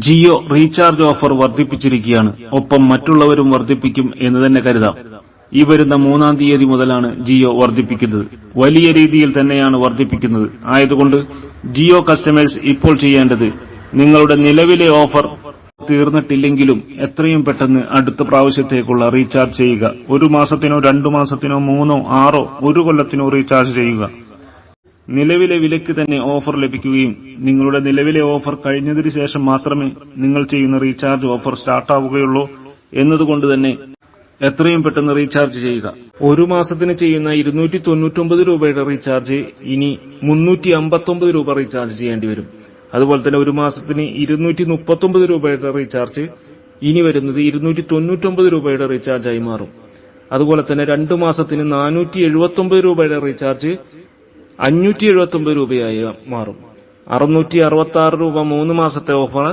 Jio recharge offer വർദ്ധിപ്പിച്ചിരിക്കുകയാണ്. ഒപ്പം മറ്റുള്ളവരും വർദ്ധിപ്പിക്കും എന്ന് തന്നെ കരുതാം. ഈ വരുന്ന 3-ാം തീയതി മുതലാണ് ജിയോ വർദ്ധിപ്പിക്കുന്നത്. വലിയ രീതിയിൽ തന്നെയാണ് വർദ്ധിപ്പിക്കുന്നത്. ആയതുകൊണ്ട് ജിയോ കസ്റ്റമേഴ്സ് ഇപ്പോൾ ചെയ്യേണ്ടത്, നിങ്ങളുടെ നിലവിലെ ഓഫർ തീർന്നിട്ടില്ലെങ്കിലും എത്രയും പെട്ടെന്ന് അടുത്ത പ്രാവശ്യത്തേക്കുള്ള റീചാർജ് ചെയ്യുക. 1 മാസത്തിനോ 2 മാസത്തിനോ 3-ഓ 6-ഓ 1 കൊല്ലത്തിനോ റീചാർജ് ചെയ്യുക. നിലവിലെ വിലയ്ക്ക് തന്നെ ഓഫർ ലഭിക്കുകയും നിങ്ങളുടെ നിലവിലെ ഓഫർ കഴിഞ്ഞതിന് ശേഷം മാത്രമേ നിങ്ങൾ ചെയ്യുന്ന റീചാർജ് ഓഫർ സ്റ്റാർട്ടാവുകയുള്ളൂ എന്നതുകൊണ്ട് തന്നെ എത്രയും പെട്ടെന്ന് റീചാർജ് ചെയ്യുക. 1 മാസത്തിന് ചെയ്യുന്ന 299 രൂപയുടെ റീചാർജ് ഇനി 359 രൂപ റീചാർജ് ചെയ്യേണ്ടി വരും. അതുപോലെ തന്നെ 1 മാസത്തിന് 239 രൂപയുടെ റീചാർജ് ഇനി വരുന്നത് 299 രൂപയുടെ റീചാർജായി മാറും. അതുപോലെ തന്നെ 2 മാസത്തിന് 479 രൂപയുടെ റീചാർജ് 579 രൂപയായി മാറും. 666 രൂപ 3 മാസത്തെ ഓഫർ